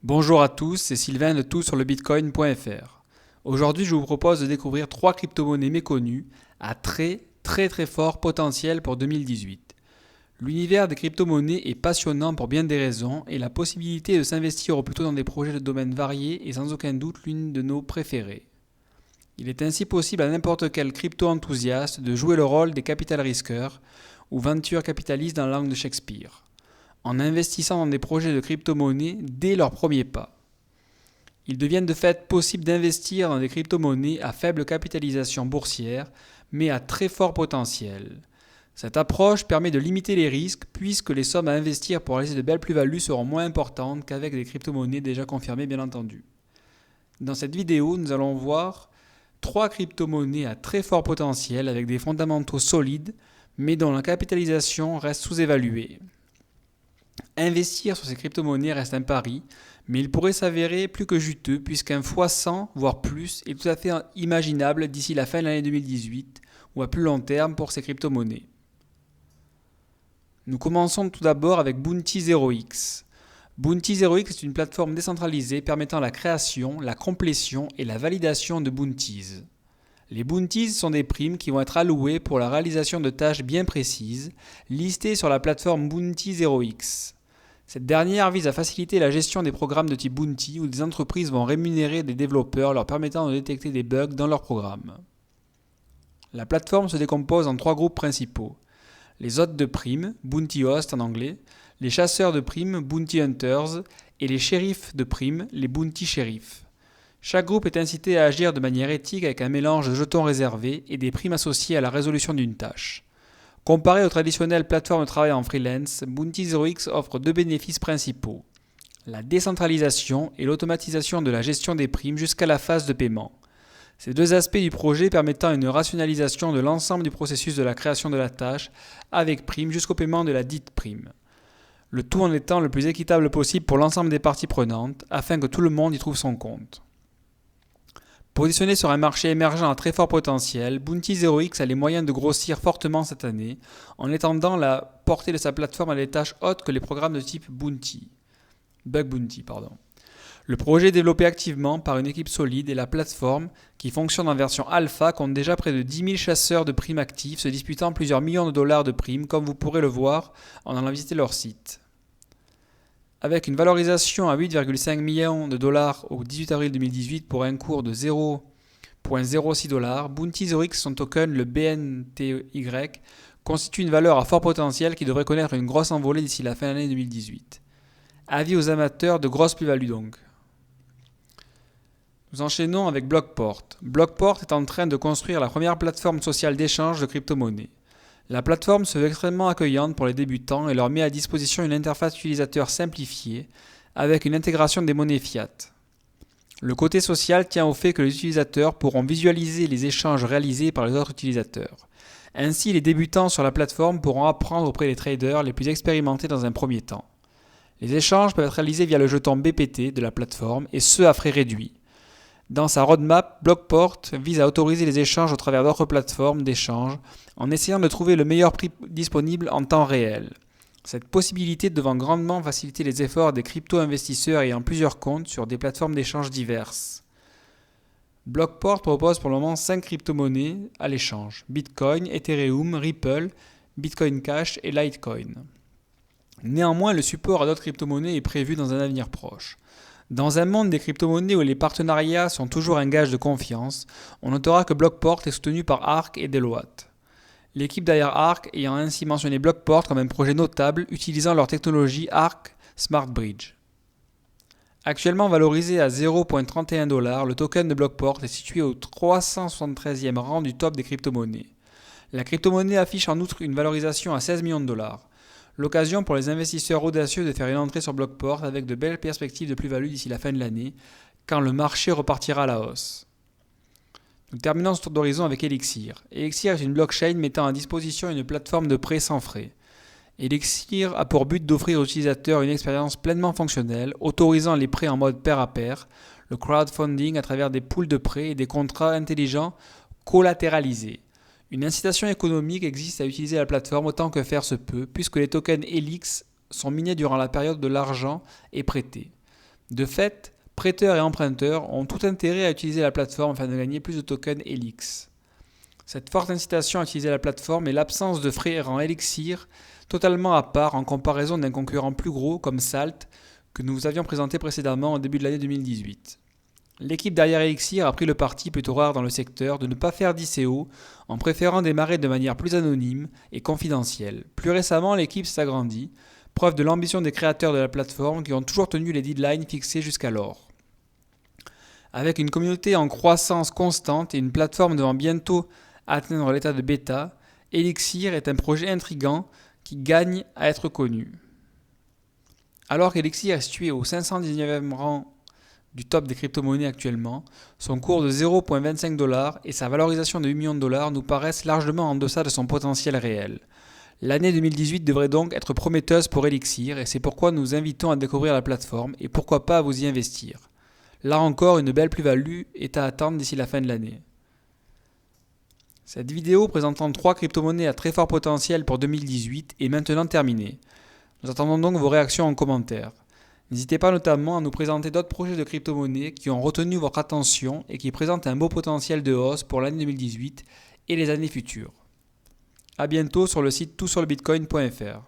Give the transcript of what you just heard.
Bonjour à tous, c'est Sylvain de toutsurlebitcoin.fr. Aujourd'hui, je vous propose de découvrir 3 crypto-monnaies méconnues à très fort potentiel pour 2018. L'univers des crypto-monnaies est passionnant pour bien des raisons et la possibilité de s'investir au plus tôt dans des projets de domaines variés est sans aucun doute l'une de nos préférées. Il est ainsi possible à n'importe quel crypto-enthousiaste de jouer le rôle des capital risqueurs ou venture capitalistes dans la langue de Shakespeare, en investissant dans des projets de crypto-monnaies dès leurs premiers pas. Il devient de fait possible d'investir dans des crypto-monnaies à faible capitalisation boursière, mais à très fort potentiel. Cette approche permet de limiter les risques puisque les sommes à investir pour réaliser de belles plus-values seront moins importantes qu'avec des crypto-monnaies déjà confirmées bien entendu. Dans cette vidéo, nous allons voir 3 crypto-monnaies à très fort potentiel avec des fondamentaux solides, mais dont la capitalisation reste sous-évaluée. Investir sur ces crypto-monnaies reste un pari, mais il pourrait s'avérer plus que juteux puisqu'un x100, voire plus, est tout à fait imaginable d'ici la fin de l'année 2018 ou à plus long terme pour ces crypto-monnaies. Nous commençons tout d'abord avec Bounty 0x. Bounty 0x est une plateforme décentralisée permettant la création, la complétion et la validation de bounties. Les bounties sont des primes qui vont être allouées pour la réalisation de tâches bien précises, listées sur la plateforme Bounty 0x. Cette dernière vise à faciliter la gestion des programmes de type Bounty où des entreprises vont rémunérer des développeurs leur permettant de détecter des bugs dans leurs programmes. La plateforme se décompose en 3 groupes principaux. Les hôtes de primes, Bounty Host en anglais, les chasseurs de primes, Bounty Hunters, et les shérifs de primes, les Bounty Sheriffs. Chaque groupe est incité à agir de manière éthique avec un mélange de jetons réservés et des primes associées à la résolution d'une tâche. Comparé aux traditionnelles plateformes de travail en freelance, Bounty 0x offre 2 bénéfices principaux. La décentralisation et l'automatisation de la gestion des primes jusqu'à la phase de paiement. Ces 2 aspects du projet permettant une rationalisation de l'ensemble du processus de la création de la tâche avec prime jusqu'au paiement de la dite prime. Le tout en étant le plus équitable possible pour l'ensemble des parties prenantes afin que tout le monde y trouve son compte. Positionné sur un marché émergent à très fort potentiel, Bounty 0x a les moyens de grossir fortement cette année en étendant la portée de sa plateforme à des tâches hautes que les programmes de type Bug Bounty. Le projet est développé activement par une équipe solide et la plateforme, qui fonctionne en version alpha, compte déjà près de 10 000 chasseurs de primes actifs se disputant plusieurs millions de dollars de primes comme vous pourrez le voir en allant visiter leur site. Avec une valorisation à 8,5 millions de dollars au 18 avril 2018 pour un cours de 0,06 $, Bounty 0x, son token, le BNTY, constitue une valeur à fort potentiel qui devrait connaître une grosse envolée d'ici la fin de l'année 2018. Avis aux amateurs de grosses plus-values donc. Nous enchaînons avec Blockport. Blockport est en train de construire la première plateforme sociale d'échange de crypto-monnaies. La plateforme se veut extrêmement accueillante pour les débutants et leur met à disposition une interface utilisateur simplifiée avec une intégration des monnaies fiat. Le côté social tient au fait que les utilisateurs pourront visualiser les échanges réalisés par les autres utilisateurs. Ainsi, les débutants sur la plateforme pourront apprendre auprès des traders les plus expérimentés dans un premier temps. Les échanges peuvent être réalisés via le jeton BPT de la plateforme et ce à frais réduits. Dans sa roadmap, Blockport vise à autoriser les échanges au travers d'autres plateformes d'échange en essayant de trouver le meilleur prix disponible en temps réel. Cette possibilité devant grandement faciliter les efforts des crypto-investisseurs ayant plusieurs comptes sur des plateformes d'échange diverses. Blockport propose pour le moment 5 crypto-monnaies à l'échange: Bitcoin, Ethereum, Ripple, Bitcoin Cash et Litecoin. Néanmoins, le support à d'autres crypto-monnaies est prévu dans un avenir proche. Dans un monde des crypto-monnaies où les partenariats sont toujours un gage de confiance, on notera que Blockport est soutenu par Arc et Deloitte. L'équipe derrière Arc ayant ainsi mentionné Blockport comme un projet notable utilisant leur technologie Arc Smart Bridge. Actuellement valorisé à 0,31 $, le token de Blockport est situé au 373e rang du top des crypto-monnaies. La crypto-monnaie affiche en outre une valorisation à 16 millions de dollars. L'occasion pour les investisseurs audacieux de faire une entrée sur Blockport avec de belles perspectives de plus-value d'ici la fin de l'année, quand le marché repartira à la hausse. Nous terminons ce tour d'horizon avec Elixir. Elixir est une blockchain mettant à disposition une plateforme de prêt sans frais. Elixir a pour but d'offrir aux utilisateurs une expérience pleinement fonctionnelle, autorisant les prêts en mode pair à pair, le crowdfunding à travers des pools de prêts et des contrats intelligents collatéralisés. Une incitation économique existe à utiliser la plateforme autant que faire se peut, puisque les tokens Elix sont minés durant la période de l'argent est prêté. De fait, prêteurs et emprunteurs ont tout intérêt à utiliser la plateforme afin de gagner plus de tokens Elix. Cette forte incitation à utiliser la plateforme et l'absence de frais rend Elixir totalement à part en comparaison d'un concurrent plus gros comme Salt que nous vous avions présenté précédemment au début de l'année 2018. L'équipe derrière Elixir a pris le parti plutôt rare dans le secteur de ne pas faire d'ICO en préférant démarrer de manière plus anonyme et confidentielle. Plus récemment, l'équipe s'est agrandie, preuve de l'ambition des créateurs de la plateforme qui ont toujours tenu les deadlines fixés jusqu'alors. Avec une communauté en croissance constante et une plateforme devant bientôt atteindre l'état de bêta, Elixir est un projet intrigant qui gagne à être connu. Alors qu'Elixir est situé au 519e rang du top des crypto-monnaies actuellement, son cours de 0,25$ et sa valorisation de 8 millions de dollars nous paraissent largement en deçà de son potentiel réel. L'année 2018 devrait donc être prometteuse pour Elixir et c'est pourquoi nous vous invitons à découvrir la plateforme et pourquoi pas à vous y investir. Là encore, une belle plus-value est à attendre d'ici la fin de l'année. Cette vidéo présentant 3 crypto-monnaies à très fort potentiel pour 2018 est maintenant terminée. Nous attendons donc vos réactions en commentaire. N'hésitez pas notamment à nous présenter d'autres projets de crypto-monnaies qui ont retenu votre attention et qui présentent un beau potentiel de hausse pour l'année 2018 et les années futures. A bientôt sur le site toutsurlebitcoin.fr.